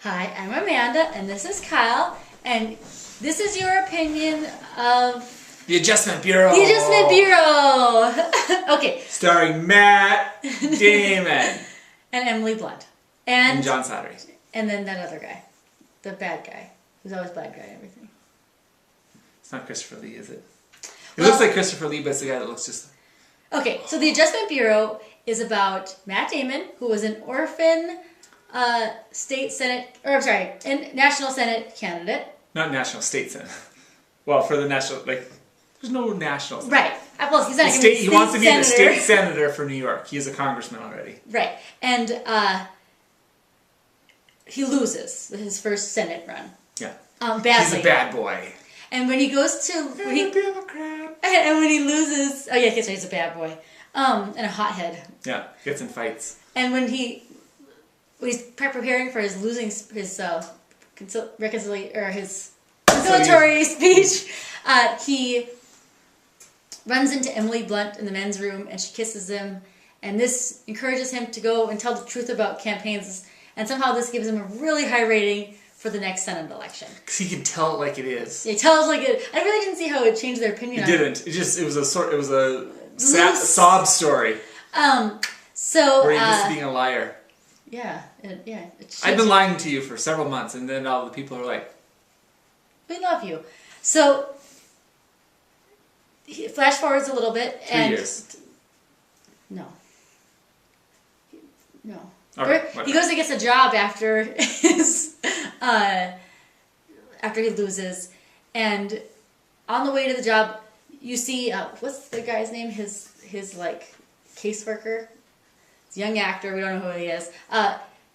Hi, I'm Amanda, and this is Kyle, and this is your opinion of... The Adjustment Bureau! The Adjustment Bureau! Okay. Starring Matt Damon. And Emily Blunt. And John Slattery. And then that other guy. The bad guy. Who's always bad guy and everything. It's not Christopher Lee, is it? It looks like Christopher Lee, but it's the guy that looks just... Okay, so the Adjustment Bureau is about Matt Damon, who was an orphan National Senate candidate. Not National, State Senate. Well, for the National, there's no National Senate. Right. Well, he's not He wants to be the senator. state senator for New York. He's a congressman already. Right. And he loses his first Senate run. Yeah. Badly. He's a bad boy. And when he goes to... Democrat. And when he loses... Oh, yeah, I guess he's a bad boy. And a hothead. Yeah, gets in fights. And when he's preparing for his conciliatory speech, he runs into Emily Blunt in the men's room, and she kisses him. And this encourages him to go and tell the truth about campaigns. And somehow this gives him a really high rating for the next Senate election. Because he can tell it like it is. Yeah, he tells like it. I really didn't see how it changed their opinion. It didn't. It was a sob story. So where he missed being a liar. Yeah. I've been lying to you for several months, and then all the people are like, "We love you." So he flash forwards a little bit, 3 years. No. Right, he goes and gets a job after his after he loses, and on the way to the job, you see what's the guy's name? His caseworker. He's a young actor. We don't know who he is.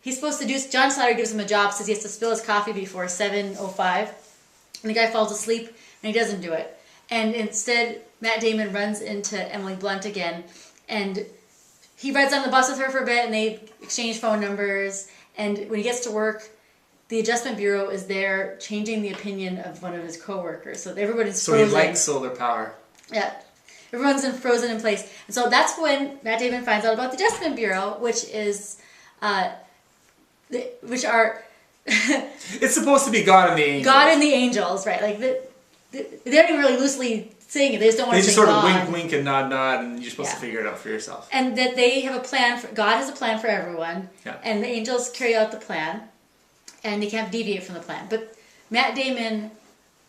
He's supposed to do. John Slattery gives him a job. Says he has to spill his coffee before 7:05, and the guy falls asleep and he doesn't do it. And instead, Matt Damon runs into Emily Blunt again, and he rides on the bus with her for a bit, and they exchange phone numbers. And when he gets to work, the Adjustment Bureau is there changing the opinion of one of his coworkers. So everybody's frozen. So he likes solar power. Yeah. Everyone's frozen in place. And so that's when Matt Damon finds out about the Adjustment Bureau, which are... It's supposed to be God and the angels. God and the angels, right. They don't even really loosely saying it. They just don't want to say God. They just sort of wink, and nod, and you're supposed to figure it out for yourself. And that they have a plan. God has a plan for everyone. Yeah. And the angels carry out the plan. And they can't deviate from the plan. But Matt Damon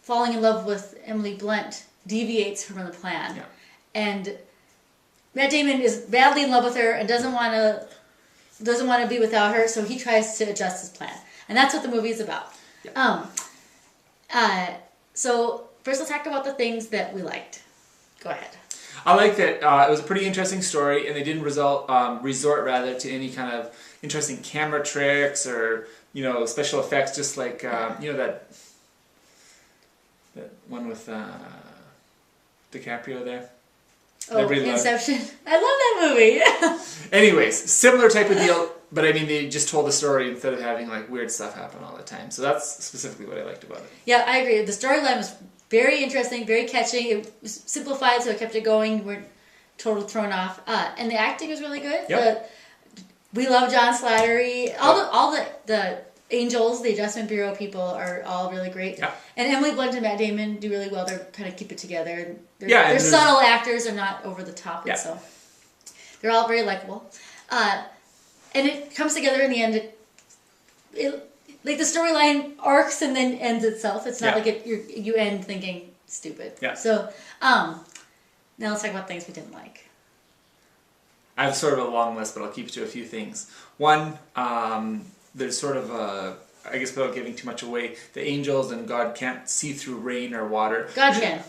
falling in love with Emily Blunt deviates from the plan. Yeah. And Matt Damon is badly in love with her and doesn't want to be without her, so he tries to adjust his plan. And that's what the movie is about. Yeah. So first let's talk about the things that we liked. Go ahead. I like that it was a pretty interesting story, and they didn't resort to any kind of interesting camera tricks or special effects, just like that one with DiCaprio there. Oh, Inception. I love that movie. Anyways, similar type of deal, but I mean they just told the story instead of having weird stuff happen all the time. So that's specifically what I liked about it. Yeah, I agree. The storyline was very interesting, very catching. It was simplified, so it kept it going. You weren't totally thrown off. And the acting was really good. Yep. We love John Slattery. All the angels, the Adjustment Bureau people are all really great. Yeah. And Emily Blunt and Matt Damon do really well. They kind of keep it together. They're subtle actors. They're not over the top. Yeah. And so they're all very likable. And it comes together in the end. The storyline arcs and then ends itself. It's not you end thinking stupid. Yeah. So now let's talk about things we didn't like. I have sort of a long list, but I'll keep it to a few things. One, there's sort of I guess without giving too much away, the angels and God can't see through rain or water. God can.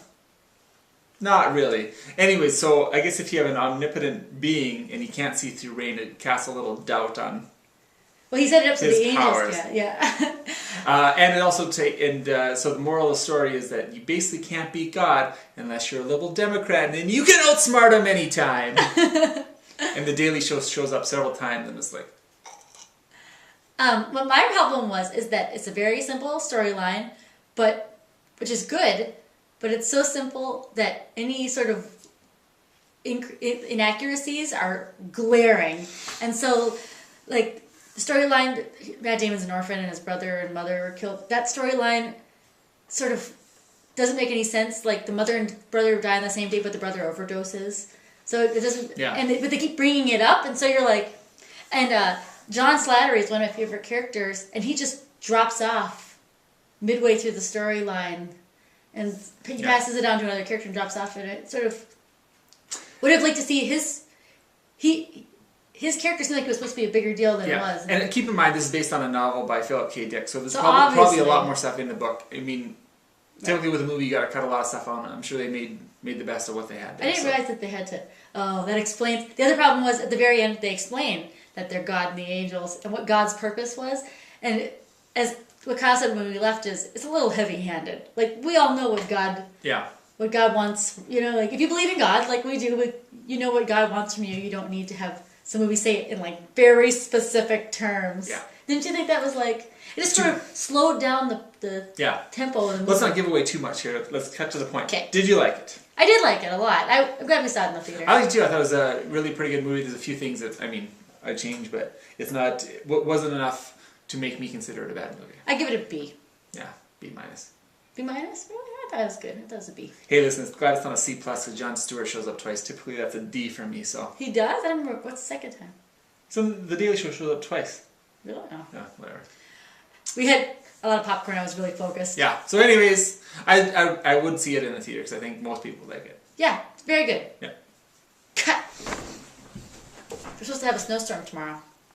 Not really. Anyway, so I guess if you have an omnipotent being and he can't see through rain, it casts a little doubt on. Well, he set it up so his the angels powers. can. Yeah. And it also so the moral of the story is that you basically can't beat God unless you're a liberal Democrat, and then you can outsmart him anytime. And the Daily Show shows up several times, and it's like. What my problem is that it's a very simple storyline, which is good, but it's so simple that any sort of inaccuracies are glaring. And so, the storyline, Matt Damon's an orphan and his brother and mother were killed. That storyline sort of doesn't make any sense. Like the mother and brother die on the same day, but the brother overdoses. So it doesn't. Yeah. But they keep bringing it up, and so you're like, and John Slattery is one of my favorite characters, and he just drops off midway through the storyline, and he passes it on to another character and drops off, and it sort of would have liked to see his character seemed like it was supposed to be a bigger deal than it was. And keep in mind, this is based on a novel by Philip K. Dick, so there's So probably a lot obviously- more stuff in the book. I mean, typically with a movie, you got to cut a lot of stuff on. I'm sure they made the best of what they had. There, I didn't realize that they had to. Oh, that explains. The other problem was at the very end they explained that they're God and the angels and what God's purpose was. And as what Kyle said when we left is it's a little heavy-handed. Like we all know what God wants. You know, like if you believe in God, like we do, you know what God wants from you. You don't need to have some movies say it in like very specific terms. Yeah. Didn't you think that was like it just sort of slowed down the tempo of the movie? Let's not give away too much here. Let's cut to the point. Okay. Did you like it? I did like it a lot. I'm glad we saw it in the theater. I liked it too. I thought it was a really pretty good movie. There's a few things that I changed, but it's not. Wasn't enough to make me consider it a bad movie. I give it a B. Yeah, B minus. B minus? Really? I thought it was good. I thought it was a B. Hey, listen, it's glad it's not a C plus because Jon Stewart shows up twice. Typically, that's a D for me. So. He does? I don't remember. What's the second time? So the Daily Show shows up twice. Really? Oh. Yeah, whatever. We had a lot of popcorn. I was really focused. Yeah. So, anyways, I would see it in the theater because I think most people like it. Yeah, it's very good. Yeah. Cut. We're supposed to have a snowstorm tomorrow.